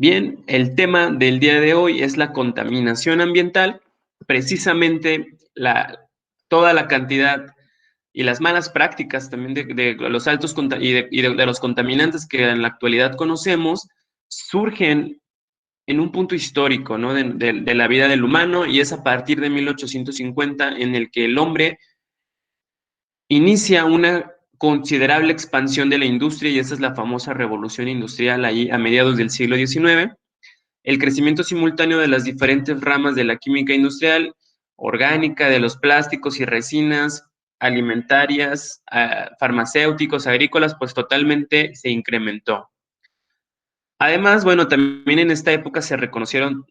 Bien, el tema del día de hoy es la contaminación ambiental, precisamente toda la cantidad y las malas prácticas también de los altos de los contaminantes que en la actualidad conocemos surgen en un punto histórico, ¿no? de la vida del humano, y es a partir de 1850 en el que el hombre inicia una considerable expansión de la industria, y esa es la famosa revolución industrial ahí a mediados del siglo XIX. El crecimiento simultáneo de las diferentes ramas de la química industrial, orgánica, de los plásticos y resinas, alimentarias, farmacéuticos, agrícolas, pues totalmente se incrementó. Además, bueno, también en esta época se reconocieron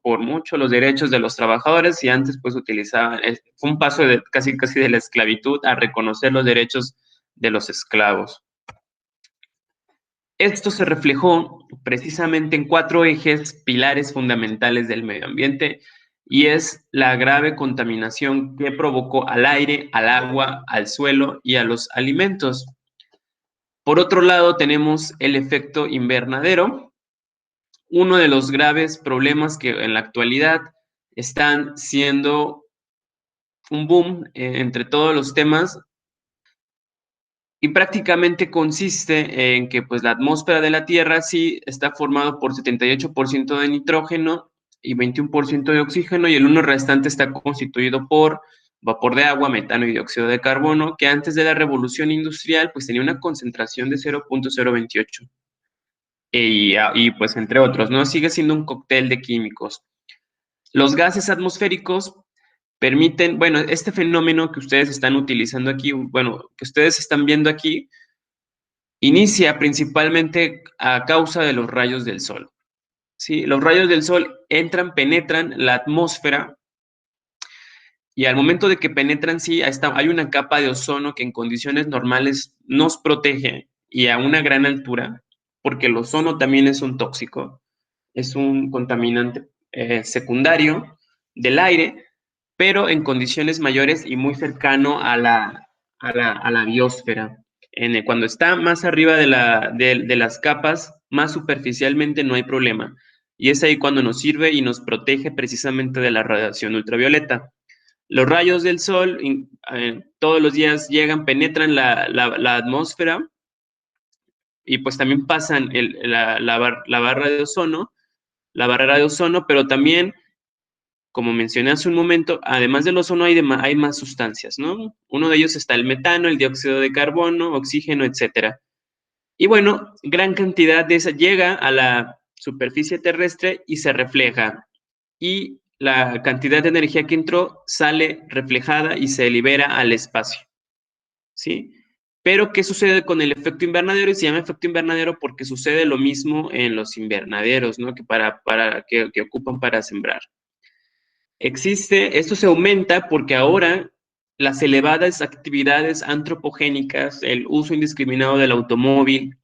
por mucho los derechos de los trabajadores, y antes pues utilizaban, fue un paso de casi de la esclavitud a reconocer los derechos de los esclavos. Esto se reflejó precisamente en 4 ejes pilares fundamentales del medio ambiente, y es la grave contaminación que provocó al aire, al agua, al suelo y a los alimentos. Por otro lado, tenemos el efecto invernadero, uno de los graves problemas que en la actualidad están siendo un boom entre todos los temas, y prácticamente consiste en que pues, la atmósfera de la Tierra sí está formada por 78% de nitrógeno y 21% de oxígeno, y el 1 restante está constituido por vapor de agua, metano y dióxido de carbono, que antes de la revolución industrial pues tenía una concentración de 0.028. Y pues entre otros, ¿no? Sigue siendo un cóctel de químicos. Los gases atmosféricos permiten, bueno, este fenómeno que ustedes están utilizando aquí, bueno, que ustedes están viendo aquí, inicia principalmente a causa de los rayos del sol. ¿Sí? Los rayos del sol penetran la atmósfera, y al momento de que penetran, sí, hay una capa de ozono que en condiciones normales nos protege, y a una gran altura, porque el ozono también es un tóxico, es un contaminante secundario del aire, pero en condiciones mayores y muy cercano a la biosfera. Cuando está más arriba de las capas, más superficialmente, no hay problema. Y es ahí cuando nos sirve y nos protege precisamente de la radiación ultravioleta. Los rayos del sol todos los días llegan, penetran la atmósfera, y pues también pasan la barrera de ozono, pero también, como mencioné hace un momento, además del ozono hay más sustancias, ¿no? Uno de ellos está el metano, el dióxido de carbono, oxígeno, etcétera. Y bueno, gran cantidad de esa llega a la superficie terrestre y se refleja. Y la cantidad de energía que entró sale reflejada y se libera al espacio, ¿sí? Pero, ¿qué sucede con el efecto invernadero? Y se llama efecto invernadero porque sucede lo mismo en los invernaderos, ¿no? Que ocupan para sembrar. Esto se aumenta porque ahora las elevadas actividades antropogénicas, el uso indiscriminado del automóvil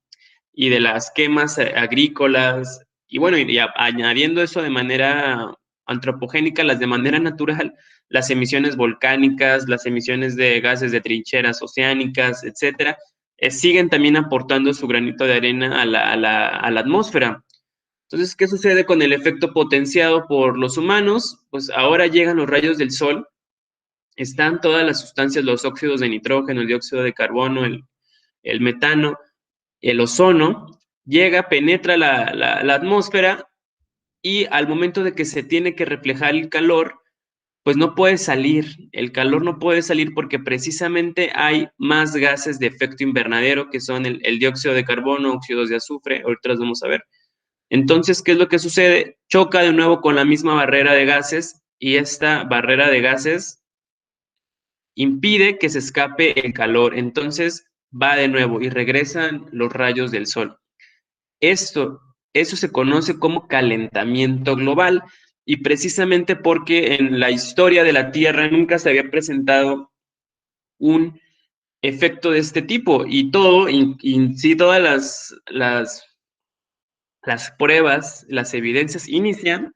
y de las quemas agrícolas, y bueno, añadiendo eso de manera antropogénica, las de manera natural, las emisiones volcánicas, las emisiones de gases de trincheras oceánicas, etcétera, siguen también aportando su granito de arena a la atmósfera. Entonces, ¿qué sucede con el efecto potenciado por los humanos? Pues ahora llegan los rayos del sol, están todas las sustancias, los óxidos de nitrógeno, el dióxido de carbono, el metano, el ozono, llega, penetra la atmósfera, y al momento de que se tiene que reflejar el calor, pues no puede salir, el calor no puede salir porque precisamente hay más gases de efecto invernadero, que son el dióxido de carbono, óxidos de azufre, ahorita los vamos a ver. Entonces, ¿qué es lo que sucede? Choca de nuevo con la misma barrera de gases, y esta barrera de gases impide que se escape el calor. Entonces, va de nuevo y regresan los rayos del sol. Eso se conoce como calentamiento global, y precisamente porque en la historia de la Tierra nunca se había presentado un efecto de este tipo, y sí, todas las pruebas, las evidencias inician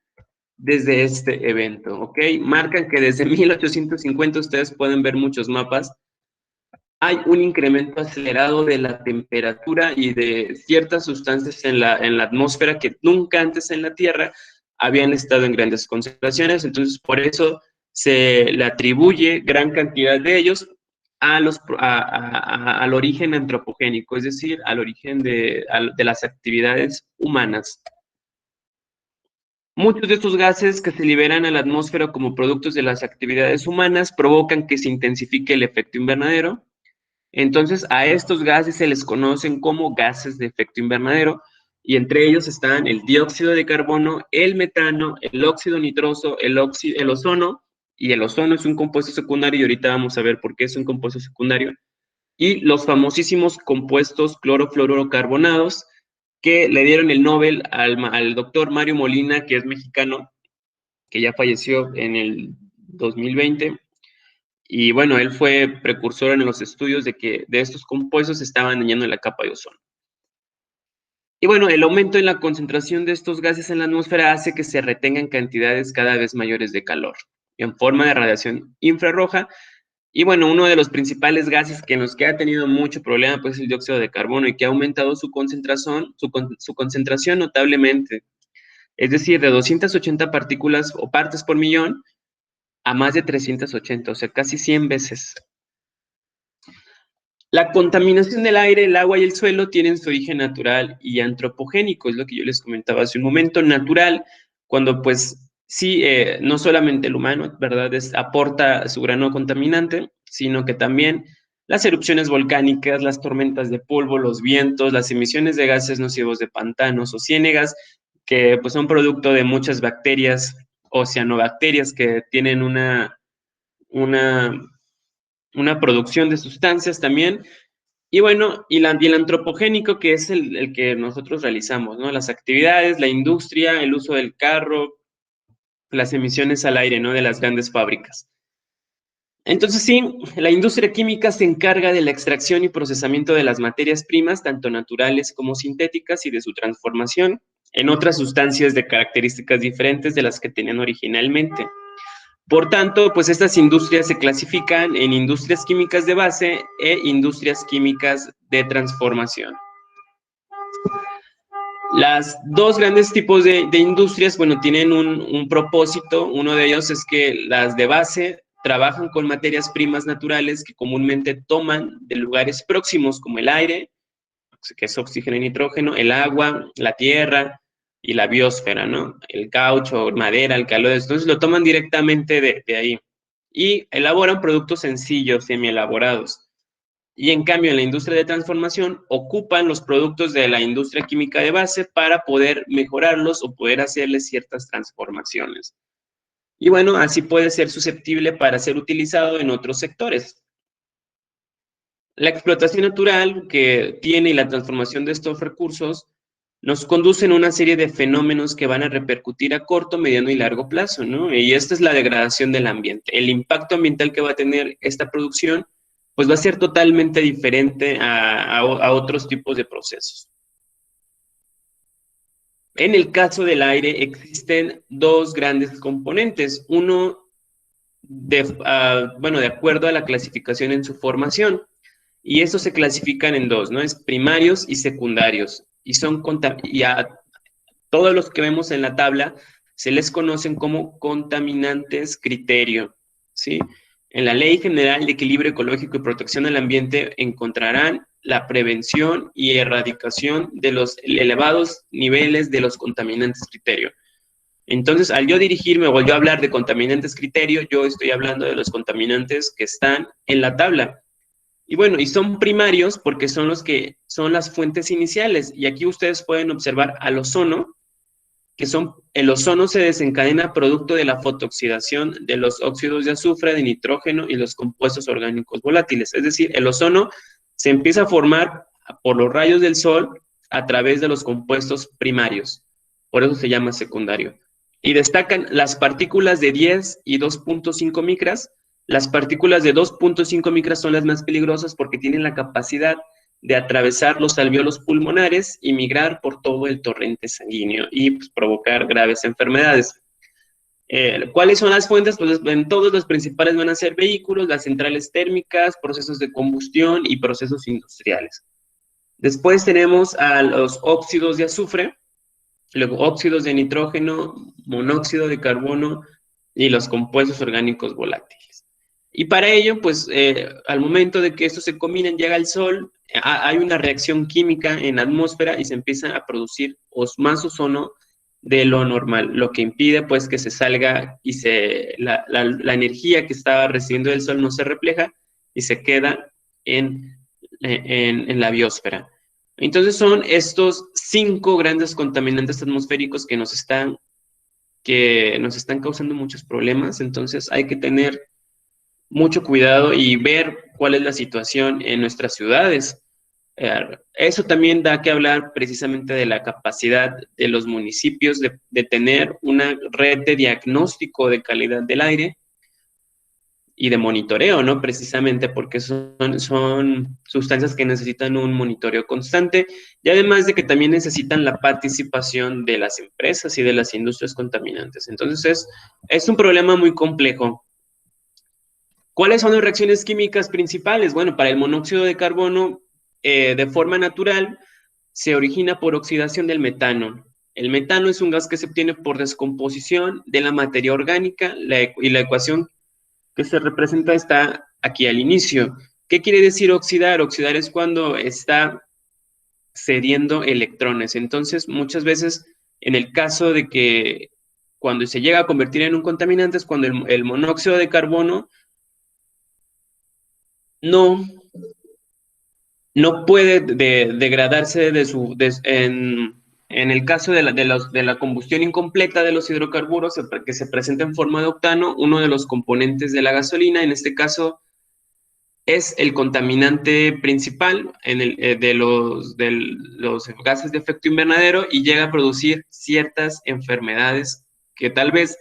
desde este evento, ¿ok? Marcan que desde 1850, ustedes pueden ver muchos mapas, hay un incremento acelerado de la temperatura y de ciertas sustancias en la atmósfera que nunca antes en la Tierra habían estado en grandes concentraciones. Entonces, por eso se le atribuye gran cantidad de ellos al origen antropogénico, es decir, al origen de las actividades humanas. Muchos de estos gases que se liberan a la atmósfera como productos de las actividades humanas provocan que se intensifique el efecto invernadero. Entonces, a estos gases se les conocen como gases de efecto invernadero, y entre ellos están el dióxido de carbono, el metano, el óxido nitroso, el ozono, y el ozono es un compuesto secundario, y ahorita vamos a ver por qué es un compuesto secundario, y los famosísimos compuestos clorofluorocarbonados, que le dieron el Nobel al doctor Mario Molina, que es mexicano, que ya falleció en el 2020. Y bueno, él fue precursor en los estudios de que de estos compuestos estaban dañando la capa de ozono. Y bueno, el aumento en la concentración de estos gases en la atmósfera hace que se retengan cantidades cada vez mayores de calor en forma de radiación infrarroja. Y bueno, uno de los principales gases que nos que ha tenido mucho problema pues es el dióxido de carbono, y que ha aumentado su concentración notablemente. Es decir, de 280 partículas o partes por millón a más de 380, o sea, casi 100 veces. La contaminación del aire, el agua y el suelo tienen su origen natural y antropogénico, es lo que yo les comentaba hace un momento. Natural, cuando pues sí, no solamente el humano, ¿verdad?, aporta su grano contaminante, sino que también las erupciones volcánicas, las tormentas de polvo, los vientos, las emisiones de gases nocivos de pantanos o ciénegas, que pues son producto de muchas bacterias o cianobacterias que tienen una producción de sustancias también. Y bueno, y el antropogénico, que es el que nosotros realizamos, ¿no? Las actividades, la industria, el uso del carro, las emisiones al aire, ¿no?, de las grandes fábricas. Entonces sí, la industria química se encarga de la extracción y procesamiento de las materias primas, tanto naturales como sintéticas, y de su transformación en otras sustancias de características diferentes de las que tenían originalmente. Por tanto, pues estas industrias se clasifican en industrias químicas de base e industrias químicas de transformación. Las dos grandes tipos de industrias, bueno, tienen un propósito. Uno de ellos es que las de base trabajan con materias primas naturales que comúnmente toman de lugares próximos, como el aire, que es oxígeno y nitrógeno, el agua, la tierra y la biosfera, ¿no? El caucho, madera, el calor, entonces lo toman directamente de ahí. Y elaboran productos sencillos, semi-elaborados. Y en cambio, en la industria de transformación, ocupan los productos de la industria química de base para poder mejorarlos o poder hacerles ciertas transformaciones. Y bueno, así puede ser susceptible para ser utilizado en otros sectores. La explotación natural que tiene y la transformación de estos recursos nos conducen a una serie de fenómenos que van a repercutir a corto, mediano y largo plazo, ¿no? Y esta es la degradación del ambiente. El impacto ambiental que va a tener esta producción, pues va a ser totalmente diferente a otros tipos de procesos. En el caso del aire existen dos grandes componentes. Uno, bueno, de acuerdo a la clasificación en su formación, y estos se clasifican en dos, ¿no? Es primarios y secundarios. Y a todos los que vemos en la tabla se les conocen como contaminantes criterio, ¿sí? En la Ley General de Equilibrio Ecológico y Protección del Ambiente encontrarán la prevención y erradicación de los elevados niveles de los contaminantes criterio. Entonces, al yo dirigirme o yo hablar de contaminantes criterio, yo estoy hablando de los contaminantes que están en la tabla. Y bueno, y son primarios porque son los que son las fuentes iniciales. Y aquí ustedes pueden observar al ozono, el ozono se desencadena producto de la fotooxidación de los óxidos de azufre, de nitrógeno y los compuestos orgánicos volátiles. Es decir, el ozono se empieza a formar por los rayos del sol a través de los compuestos primarios. Por eso se llama secundario. Y destacan las partículas de 10 y 2.5 micras. Las partículas de 2.5 micras son las más peligrosas porque tienen la capacidad de atravesar los alvéolos pulmonares y migrar por todo el torrente sanguíneo y pues, provocar graves enfermedades. ¿Cuáles son las fuentes? Pues en todos los principales van a ser vehículos, las centrales térmicas, procesos de combustión y procesos industriales. Después tenemos a los óxidos de azufre, luego óxidos de nitrógeno, monóxido de carbono y los compuestos orgánicos volátiles. Y para ello, pues al momento de que estos se combinen, llega el sol, hay una reacción química en la atmósfera y se empieza a producir más ozono de lo normal, lo que impide pues que se salga y la energía que estaba recibiendo del sol no se refleja y se queda en la biosfera. Entonces son estos 5 grandes contaminantes atmosféricos que nos están causando muchos problemas. Entonces hay que tener mucho cuidado y ver cuál es la situación en nuestras ciudades. Eso también da que hablar precisamente de la capacidad de los municipios de tener una red de diagnóstico de calidad del aire y de monitoreo, ¿no? Precisamente porque son sustancias que necesitan un monitoreo constante y además de que también necesitan la participación de las empresas y de las industrias contaminantes. Entonces, es un problema muy complejo. ¿Cuáles son las reacciones químicas principales? Bueno, para el monóxido de carbono, de forma natural, se origina por oxidación del metano. El metano es un gas que se obtiene por descomposición de la materia orgánica y la ecuación que se representa está aquí al inicio. ¿Qué quiere decir oxidar? Oxidar es cuando está cediendo electrones. Entonces, muchas veces, en el caso de que cuando se llega a convertir en un contaminante es cuando el monóxido de carbono no puede degradarse en el caso de la combustión incompleta de los hidrocarburos, que se presenta en forma de octano, uno de los componentes de la gasolina, en este caso, es el contaminante principal de los gases de efecto invernadero y llega a producir ciertas enfermedades que tal vez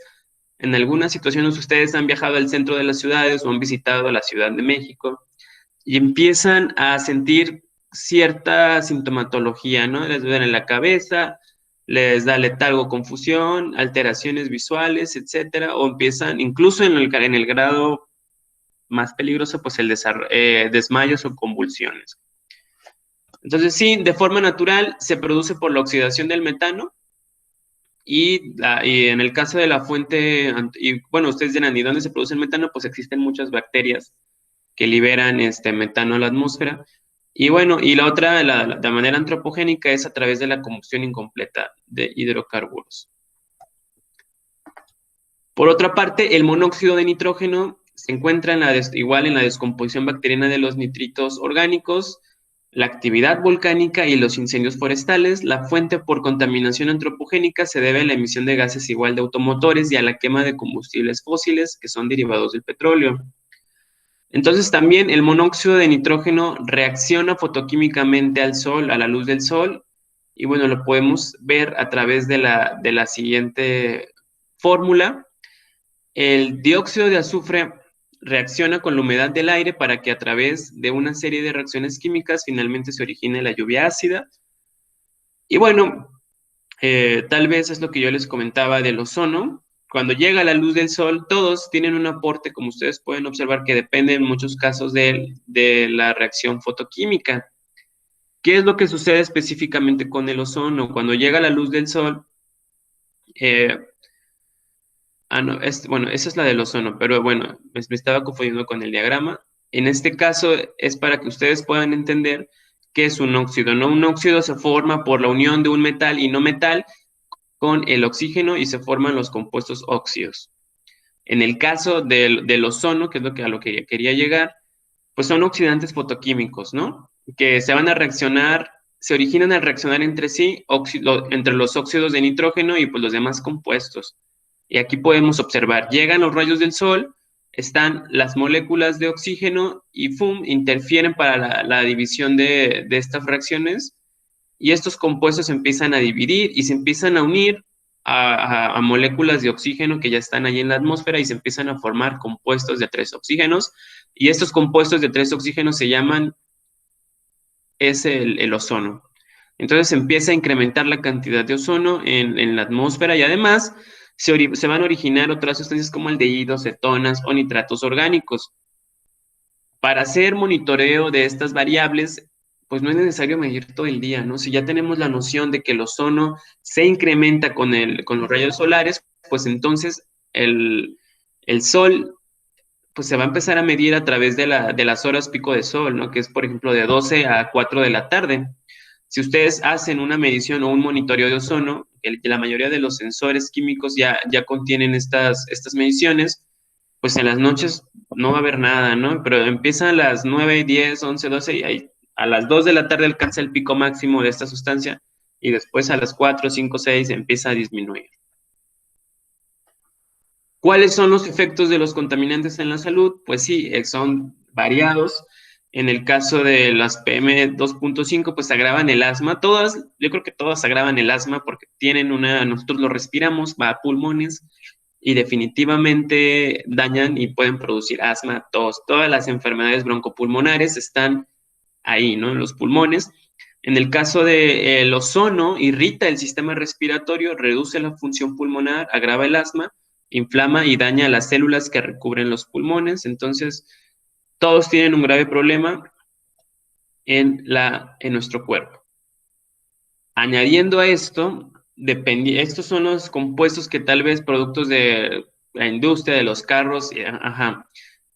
en algunas situaciones ustedes han viajado al centro de las ciudades o han visitado la Ciudad de México y empiezan a sentir cierta sintomatología, ¿no? Les duele la cabeza, les da letargo, confusión, alteraciones visuales, etcétera, o empiezan, incluso en el grado más peligroso, pues desmayos o convulsiones. Entonces, sí, de forma natural se produce por la oxidación del metano y en el caso de la fuente, y bueno, ustedes dirán, ¿y dónde se produce el metano? Pues existen muchas bacterias que liberan metano a la atmósfera. Y bueno, y la otra, de manera antropogénica, es a través de la combustión incompleta de hidrocarburos. Por otra parte, el monóxido de nitrógeno se encuentra igual en la descomposición bacteriana de los nitritos orgánicos, la actividad volcánica y los incendios forestales. La fuente por contaminación antropogénica se debe a la emisión de gases igual de automotores y a la quema de combustibles fósiles que son derivados del petróleo. Entonces también el monóxido de nitrógeno reacciona fotoquímicamente al sol, a la luz del sol, y bueno, lo podemos ver a través de la siguiente fórmula. El dióxido de azufre reacciona con la humedad del aire para que a través de una serie de reacciones químicas finalmente se origine la lluvia ácida. Y bueno, tal vez es lo que yo les comentaba del ozono. Cuando llega la luz del sol, todos tienen un aporte, como ustedes pueden observar, que depende en muchos casos de la reacción fotoquímica. ¿Qué es lo que sucede específicamente con el ozono? Cuando llega la luz del sol, no, bueno, esa es la del ozono, pero bueno, me estaba confundiendo con el diagrama. En este caso es para que ustedes puedan entender qué es un óxido, ¿no? Un óxido se forma por la unión de un metal y no metal con el oxígeno y se forman los compuestos óxidos. En el caso del ozono, que es a lo que quería llegar, pues son oxidantes fotoquímicos, ¿no? Que se van a reaccionar, se originan al reaccionar entre sí, entre los óxidos de nitrógeno y pues los demás compuestos. Y aquí podemos observar, llegan los rayos del sol, están las moléculas de oxígeno y ¡fum! Interfieren para la división de estas reacciones y estos compuestos se empiezan a dividir y se empiezan a unir a moléculas de oxígeno que ya están ahí en la atmósfera y se empiezan a formar compuestos de 3 oxígenos y estos compuestos de 3 oxígenos se llaman el ozono. Entonces se empieza a incrementar la cantidad de ozono en la atmósfera y además se van a originar otras sustancias como aldehídos, cetonas o nitratos orgánicos. Para hacer monitoreo de estas variables, pues no es necesario medir todo el día, ¿no? Si ya tenemos la noción de que el ozono se incrementa con los rayos solares, pues entonces el sol pues se va a empezar a medir a través de las horas pico de sol, ¿no? Que es, por ejemplo, de 12 a 4 de la tarde. Si ustedes hacen una medición o un monitoreo de ozono, la mayoría de los sensores químicos ya contienen estas mediciones, pues en las noches no va a haber nada, ¿no? Pero empiezan a las 9, 10, 11, 12 y ahí, a las 2 de la tarde alcanza el pico máximo de esta sustancia y después a las 4, 5, 6 empieza a disminuir. ¿Cuáles son los efectos de los contaminantes en la salud? Pues sí, son variados. En el caso de las PM2.5, pues agravan el asma. Todas, yo creo que todas agravan el asma porque nosotros lo respiramos, va a pulmones y definitivamente dañan y pueden producir asma, tos. Todas las enfermedades broncopulmonares están ahí, ¿no? En los pulmones. En el caso del ozono, irrita el sistema respiratorio, reduce la función pulmonar, agrava el asma, inflama y daña las células que recubren los pulmones. Entonces, todos tienen un grave problema en nuestro cuerpo. Añadiendo a esto, estos son los compuestos que tal vez productos de la industria, de los carros, ajá,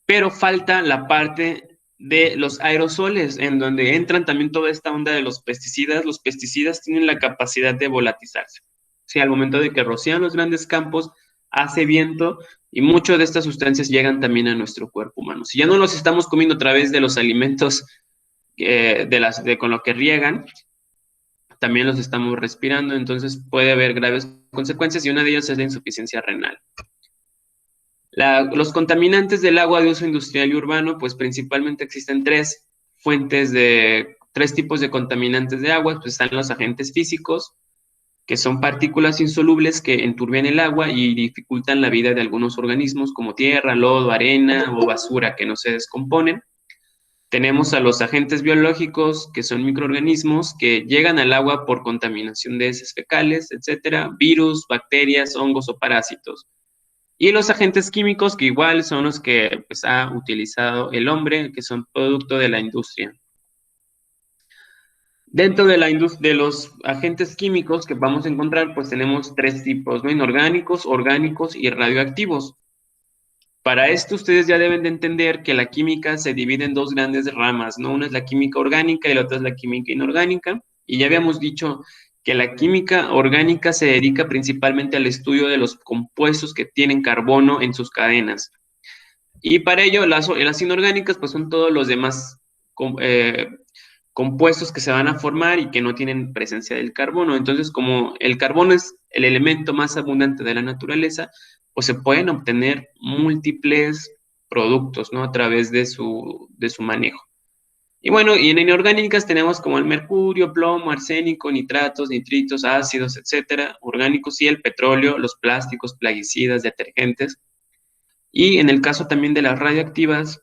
pero falta la parte de los aerosoles, en donde entran también toda esta onda de los pesticidas. Los pesticidas tienen la capacidad de volatilizarse. O sea, al momento de que rocían los grandes campos, hace viento y muchas de estas sustancias llegan también a nuestro cuerpo humano. Si ya no los estamos comiendo a través de los alimentos con lo que riegan, también los estamos respirando, entonces puede haber graves consecuencias y una de ellas es la insuficiencia renal. Los contaminantes del agua de uso industrial y urbano, pues principalmente existen tres tipos de contaminantes de agua, pues están los agentes físicos, que son partículas insolubles que enturbian el agua y dificultan la vida de algunos organismos como tierra, lodo, arena o basura que no se descomponen. Tenemos a los agentes biológicos, que son microorganismos que llegan al agua por contaminación de heces fecales, etcétera, virus, bacterias, hongos o parásitos. Y los agentes químicos, que igual son los que pues, ha utilizado el hombre, que son producto de la industria. Dentro de los agentes químicos que vamos a encontrar, pues tenemos tres tipos, ¿no? Inorgánicos, orgánicos y radioactivos. Para esto ustedes ya deben de entender que la química se divide en dos grandes ramas, ¿no? Una es la química orgánica y la otra es la química inorgánica. Y ya habíamos dicho que la química orgánica se dedica principalmente al estudio de los compuestos que tienen carbono en sus cadenas. Y para ello, las inorgánicas, pues son todos los demás compuestos que se van a formar y que no tienen presencia del carbono. Entonces, como el carbono es el elemento más abundante de la naturaleza, pues se pueden obtener múltiples productos, ¿no? A través de su manejo. Y bueno, y en inorgánicas tenemos como el mercurio, plomo, arsénico, nitratos, nitritos, ácidos, etcétera, orgánicos y el petróleo, los plásticos, plaguicidas, detergentes. Y en el caso también de las radioactivas,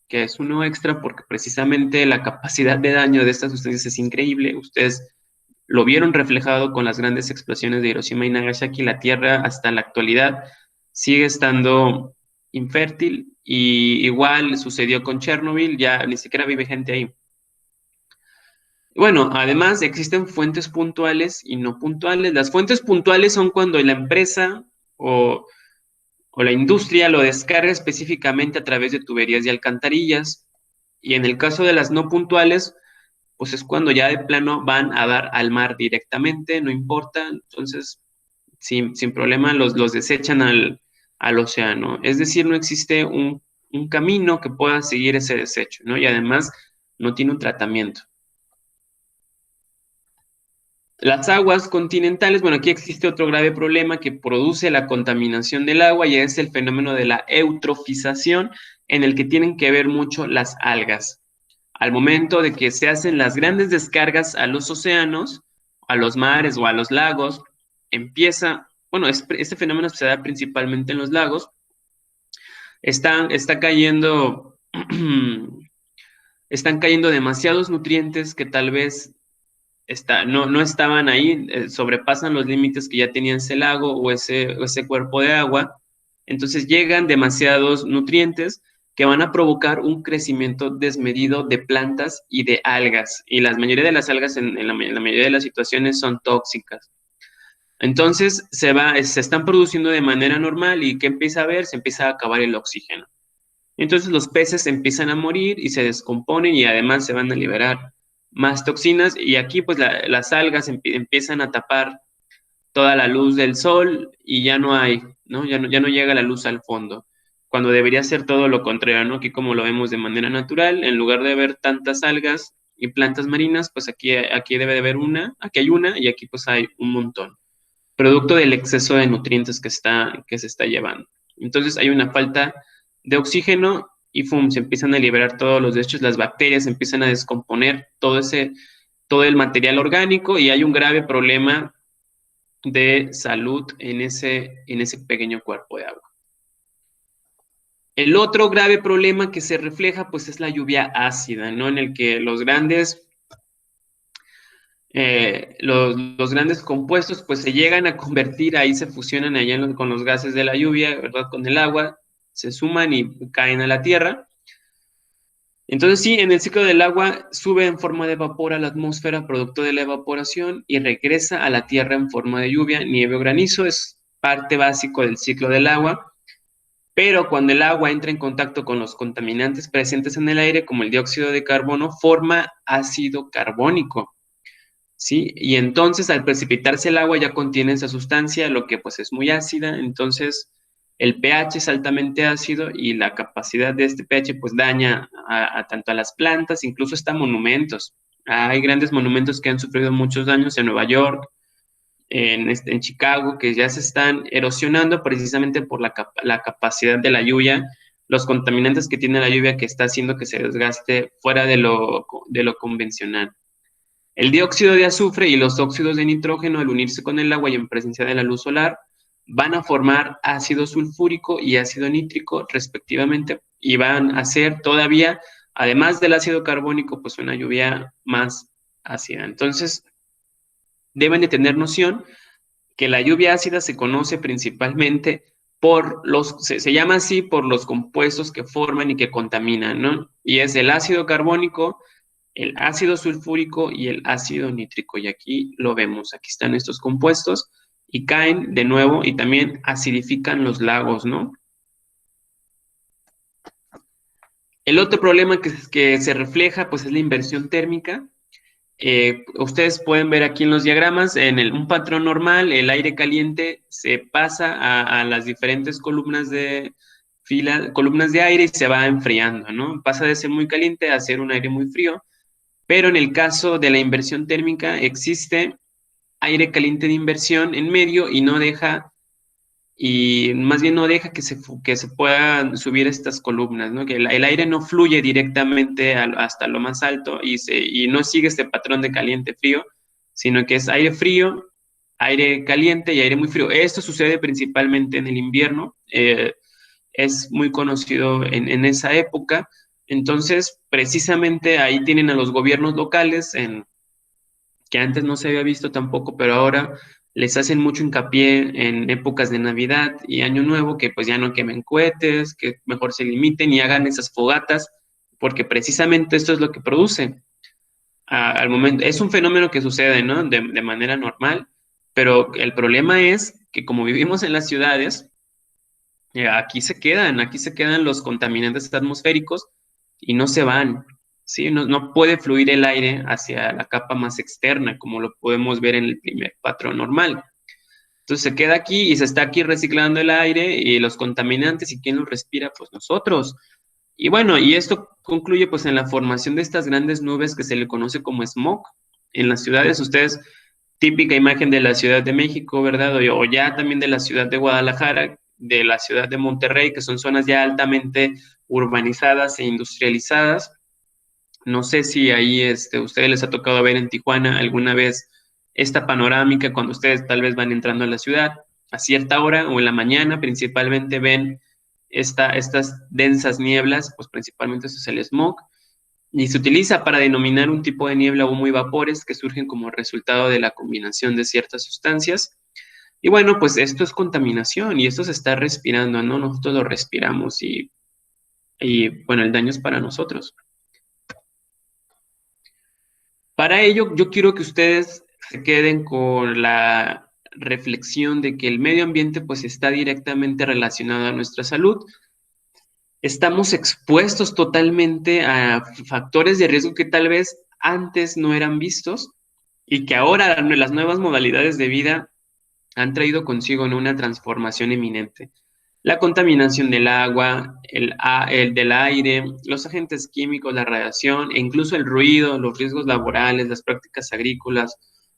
que es uno extra porque precisamente la capacidad de daño de estas sustancias es increíble. Ustedes lo vieron reflejado con las grandes explosiones de Hiroshima y Nagasaki. La Tierra hasta la actualidad sigue estando infértil y igual sucedió con Chernobyl, ya ni siquiera vive gente ahí. Bueno, además existen fuentes puntuales y no puntuales. Las fuentes puntuales son cuando la empresa o la industria lo descarga específicamente a través de tuberías y alcantarillas. Y en el caso de las no puntuales, pues es cuando ya de plano van a dar al mar directamente, no importa, entonces sin problema los desechan al océano. Es decir, no existe un camino que pueda seguir ese desecho, ¿no? Y además no tiene un tratamiento. Las aguas continentales, bueno, aquí existe otro grave problema que produce la contaminación del agua y es el fenómeno de la eutrofización, en el que tienen que ver mucho las algas. Al momento de que se hacen las grandes descargas a los océanos, a los mares o a los lagos, este fenómeno se da principalmente en los lagos, está cayendo, están cayendo demasiados nutrientes que tal vez no estaban ahí, sobrepasan los límites que ya tenía ese lago o ese cuerpo de agua. Entonces llegan demasiados nutrientes que van a provocar un crecimiento desmedido de plantas y de algas. Y la mayoría de las algas en la mayoría de las situaciones son tóxicas. Entonces se están produciendo de manera normal y ¿qué empieza a haber? Se empieza a acabar el oxígeno. Entonces los peces empiezan a morir y se descomponen y además se van a liberar más toxinas y aquí pues las algas empiezan a tapar toda la luz del sol y ya no hay, ¿no? Ya no llega la luz al fondo, cuando debería ser todo lo contrario, ¿no? Aquí como lo vemos de manera natural, en lugar de ver tantas algas y plantas marinas, pues aquí debe de haber aquí hay una y aquí pues hay un montón, producto del exceso de nutrientes que se está llevando. Entonces hay una falta de oxígeno y ¡fum! Se empiezan a liberar todos los desechos, las bacterias empiezan a descomponer todo el material orgánico y hay un grave problema de salud en ese pequeño cuerpo de agua. El otro grave problema que se refleja, pues, es la lluvia ácida, ¿no? En el que los grandes compuestos, pues, se llegan a convertir, ahí se fusionan allá con los gases de la lluvia, ¿verdad? Con el agua, se suman y caen a la tierra. Entonces, sí, en el ciclo del agua sube en forma de vapor a la atmósfera, producto de la evaporación, y regresa a la tierra en forma de lluvia, nieve o granizo, es parte básico del ciclo del agua. Pero cuando el agua entra en contacto con los contaminantes presentes en el aire, como el dióxido de carbono, forma ácido carbónico, ¿sí? Y entonces al precipitarse el agua ya contiene esa sustancia, lo que pues es muy ácida, entonces el pH es altamente ácido y la capacidad de este pH pues daña tanto a las plantas, incluso hasta monumentos. Hay grandes monumentos que han sufrido muchos daños en Nueva York, en Chicago, que ya se están erosionando precisamente por la capacidad de la lluvia, los contaminantes que tiene la lluvia que está haciendo que se desgaste fuera de lo convencional. El dióxido de azufre y los óxidos de nitrógeno, al unirse con el agua y en presencia de la luz solar, van a formar ácido sulfúrico y ácido nítrico respectivamente y van a ser todavía, además del ácido carbónico, pues una lluvia más ácida. Entonces, deben de tener noción que la lluvia ácida se conoce principalmente se llama así por los compuestos que forman y que contaminan, ¿no? Y es el ácido carbónico, el ácido sulfúrico y el ácido nítrico. Y aquí lo vemos, aquí están estos compuestos y caen de nuevo y también acidifican los lagos, ¿no? El otro problema que se refleja, pues, es la inversión térmica. Ustedes pueden ver aquí en los diagramas, un patrón normal, el aire caliente se pasa a las diferentes columnas de aire y se va enfriando, ¿no? Pasa de ser muy caliente a ser un aire muy frío, pero en el caso de la inversión térmica existe aire caliente de inversión en medio y más bien no deja que se puedan subir estas columnas, ¿no? Que el aire no fluye directamente hasta lo más alto y no sigue este patrón de caliente-frío, sino que es aire frío, aire caliente y aire muy frío. Esto sucede principalmente en el invierno, es muy conocido en esa época. Entonces, precisamente ahí tienen a los gobiernos locales, que antes no se había visto tampoco, pero ahora les hacen mucho hincapié en épocas de Navidad y Año Nuevo, que pues ya no quemen cohetes, que mejor se limiten y hagan esas fogatas, porque precisamente esto es lo que produce. Al momento, es un fenómeno que sucede, ¿no? De manera normal, pero el problema es que como vivimos en las ciudades, aquí se quedan los contaminantes atmosféricos y no se van, ¿sí? No puede fluir el aire hacia la capa más externa, como lo podemos ver en el primer patrón normal. Entonces se queda aquí y se está aquí reciclando el aire y los contaminantes, ¿y quién los respira? Pues nosotros. Y bueno, y esto concluye pues en la formación de estas grandes nubes que se le conoce como smog. En las ciudades, ustedes, típica imagen de la Ciudad de México, ¿verdad? O ya también de la ciudad de Guadalajara, de la ciudad de Monterrey, que son zonas ya altamente urbanizadas e industrializadas. No sé si ahí ustedes les ha tocado ver en Tijuana alguna vez esta panorámica cuando ustedes tal vez van entrando a la ciudad a cierta hora o en la mañana principalmente ven estas densas nieblas, pues principalmente eso es el smog. y se utiliza para denominar un tipo de niebla, humo y vapores que surgen como resultado de la combinación de ciertas sustancias. Y bueno, pues esto es contaminación y esto se está respirando, ¿no? Nosotros lo respiramos y bueno, el daño es para nosotros. Para ello, yo quiero que ustedes se queden con la reflexión de que el medio ambiente pues está directamente relacionado a nuestra salud. Estamos expuestos totalmente a factores de riesgo que tal vez antes no eran vistos y que ahora las nuevas modalidades de vida han traído consigo, ¿no?, una transformación eminente. La contaminación del agua, el del aire, los agentes químicos, la radiación e incluso el ruido, los riesgos laborales, las prácticas agrícolas,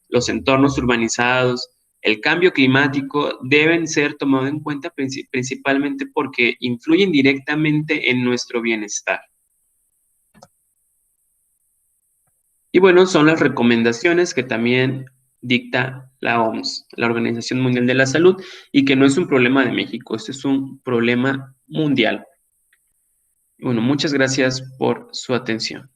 los entornos urbanizados, el cambio climático deben ser tomados en cuenta principalmente porque influyen directamente en nuestro bienestar. Y bueno, son las recomendaciones que también dicta la OMS, la Organización Mundial de la Salud, y que no es un problema de México, este es un problema mundial. Bueno, muchas gracias por su atención.